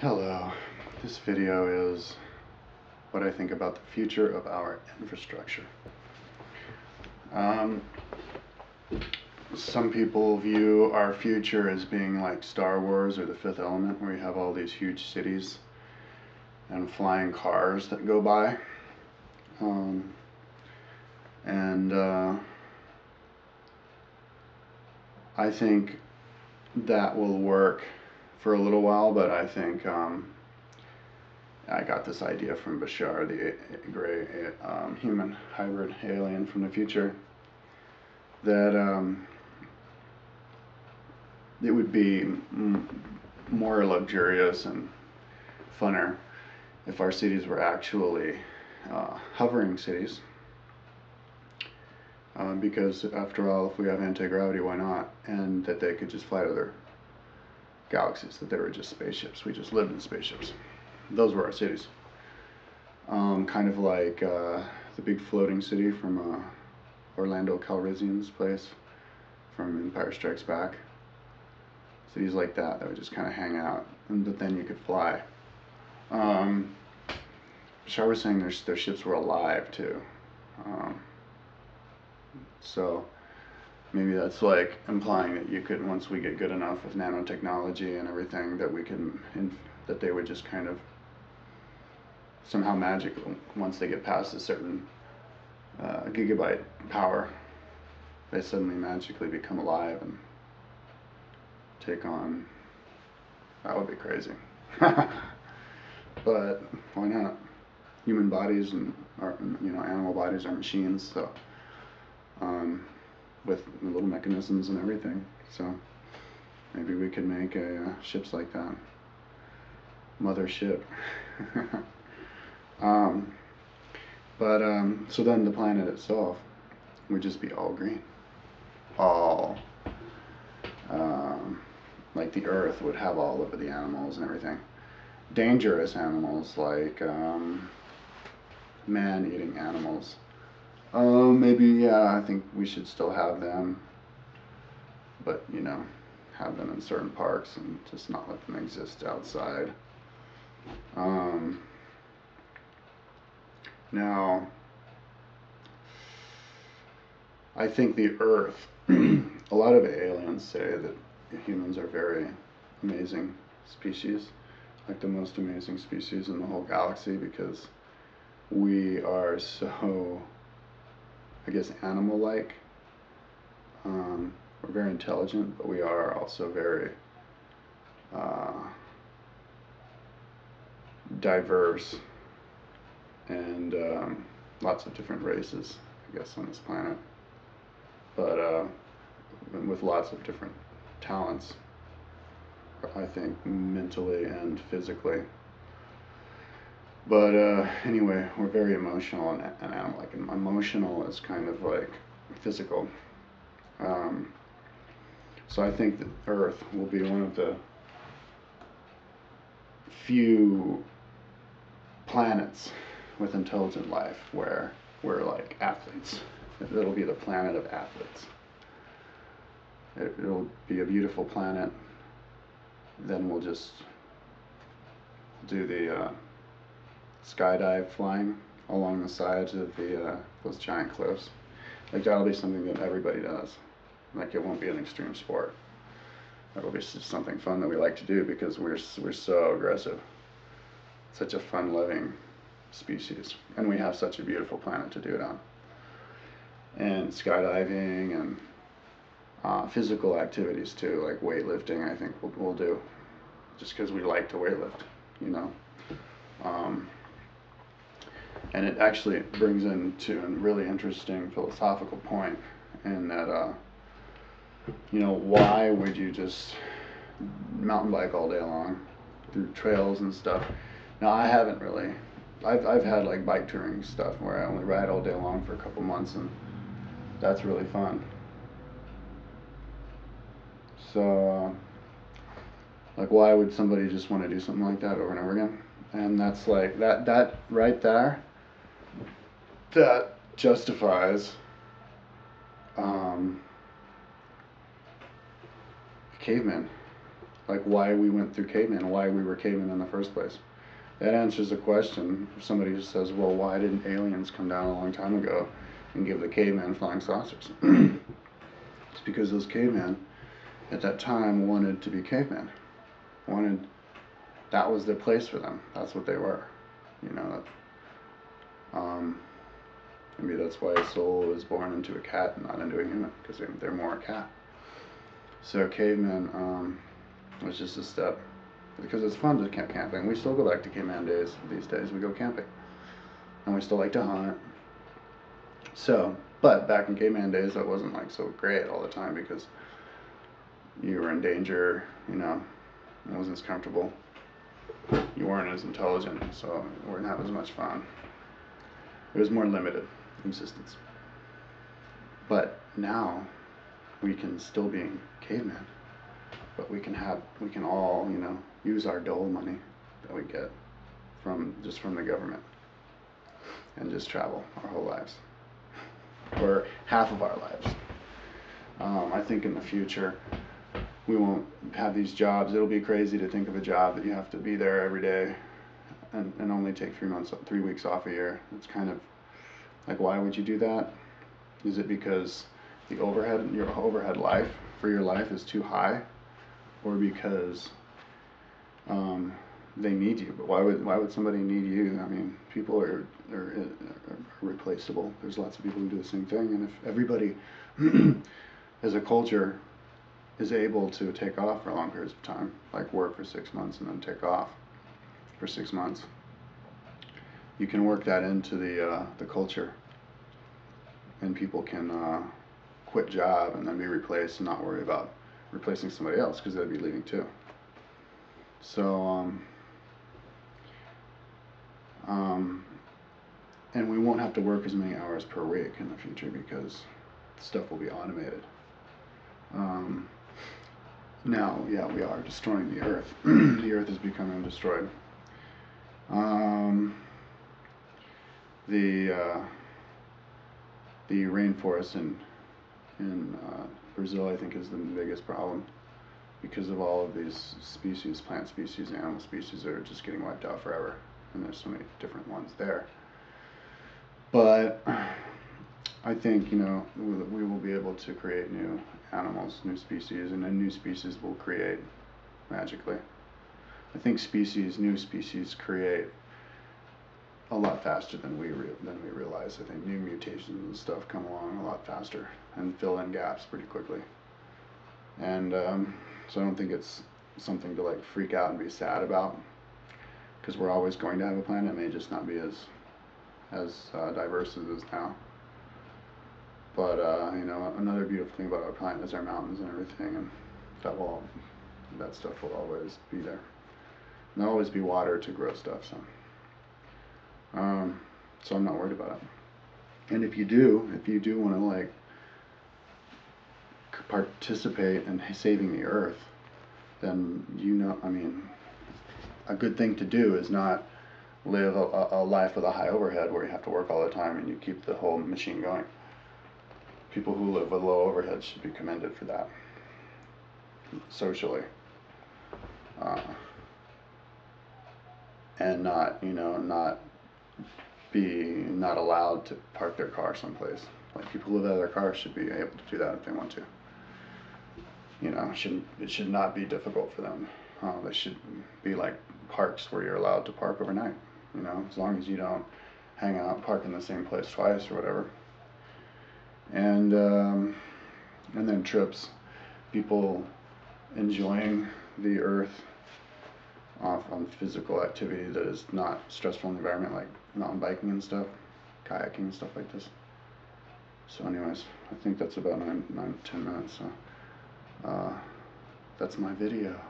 Hello, this video is what I think about the future of our infrastructure. Some people view our future as being like Star Wars or The Fifth Element, where you have all these huge cities and flying cars that go by. I think that will work for a little while, but I think I got this idea from Bashar, the gray human hybrid alien from the future, that it would be more luxurious and funner if our cities were actually hovering cities. Because after all, if we have anti-gravity, why not? And that they could just fly to other galaxies, that they were just spaceships. We just lived in spaceships. Those were our cities. Kind of like the big floating city from Orlando Calrissian's place from Empire Strikes Back. Cities like that would just kind of hang out, but then you could fly. Bashar was saying their ships were alive too. So maybe that's like implying that you could, once we get good enough with nanotechnology and everything, that we can, that they would just kind of somehow magical, once they get past a certain gigabyte power, they suddenly magically become alive and take on. That would be crazy. But why not? Human bodies and animal bodies are machines, so with little mechanisms and everything. So maybe we could make ships like that. Mothership. So then the planet itself would just be all green. All like the Earth would have all of the animals and everything. Dangerous animals like man-eating animals. Maybe, yeah, I think we should still have them, but have them in certain parks and just not let them exist outside. Now, I think the Earth, a lot of aliens say that humans are very amazing species, like the most amazing species in the whole galaxy, because we are so, I guess, animal-like. We're very intelligent, but we are also very diverse, and lots of different races, I guess, on this planet, but with lots of different talents, I think, mentally and physically. But anyway, we're very emotional and animal-like. And emotional is kind of like physical. So I think that Earth will be one of the few planets with intelligent life where we're like athletes. It'll be the planet of athletes. It'll be a beautiful planet. Then we'll just do the skydive flying along the sides of those giant cliffs. Like, that'll be something that everybody does. Like, it won't be an extreme sport. It'll be just something fun that we like to do because we're so aggressive. Such a fun-loving species, and we have such a beautiful planet to do it on. And skydiving and physical activities too, like weightlifting. I think we'll do, just because we like to weightlift, And it actually brings into a really interesting philosophical point, in that, why would you just mountain bike all day long through trails and stuff? Now, I haven't really. I've had like bike touring stuff where I only ride all day long for a couple months, and that's really fun. So, like, why would somebody just want to do something like that over and over again? And that's like, that right there, that justifies cavemen like why we went through caveman, why we were cavemen in the first place. That answers the question. If somebody just says, well, why didn't aliens come down a long time ago and give the caveman flying saucers? It's because those cavemen at that time wanted to be cavemen. That was their place for them. That's what they were. You know, maybe that's why a soul was born into a cat and not into a human, because they're more a cat. So cavemen was just a step, because it's fun to camp camping. We still go back to caveman days these days. We go camping, and we still like to hunt. So, but back in caveman days, that wasn't like so great all the time because you were in danger. You know, it wasn't as comfortable. You weren't as intelligent, so you wouldn't have as much fun. It was more limited existence. But now we can still be cavemen, but we can all, you know, use our dole money that we get from the government and just travel our whole lives, or half of our lives. I think in the future we won't have these jobs. It'll be crazy to think of a job that you have to be there every day and only take 3 weeks off a year. It's kind of like, why would you do that? Is it because your overhead life for your life is too high, or because they need you? But why would somebody need you? I mean, people are replaceable. There's lots of people who do the same thing, and if everybody as a culture is able to take off for long periods of time, like work for 6 months and then take off for 6 months, you can work that into the culture, and people can quit job and then be replaced and not worry about replacing somebody else because they'd be leaving too. So and we won't have to work as many hours per week in the future because stuff will be automated. Now, yeah, we are destroying the earth. The earth is becoming destroyed. The rainforest in Brazil, I think, is the biggest problem because of all of these species, plant species, animal species, that are just getting wiped out forever, and there's so many different ones there. But I think, you know, we will be able to create new animals, new species, and then new species will create magically. I think new species create a lot faster than we realize. I think new mutations and stuff come along a lot faster and fill in gaps pretty quickly. And so I don't think it's something to like freak out and be sad about, because we're always going to have a planet. It may just not be as diverse as it is now. But you know, another beautiful thing about our planet is our mountains and everything, and that stuff will always be there. And there'll always be water to grow stuff. So I'm not worried about it. And if you do want to like participate in saving the earth, then, you know, I mean, a good thing to do is not live a life with a high overhead where you have to work all the time and you keep the whole machine going. People who live with low overhead should be commended for that, socially, and not, you know, not allowed to park their car someplace. Like, people who live out of their cars should be able to do that if they want to. You know, it should not be difficult for them. They should be like parks where you're allowed to park overnight. You know, as long as you don't hang out, park in the same place twice or whatever. And then trips, people enjoying the earth off on physical activity that is not stressful in the environment, like mountain biking and stuff, kayaking and stuff like this. So anyways, I think that's about 9 to 10 minutes. So that's my video.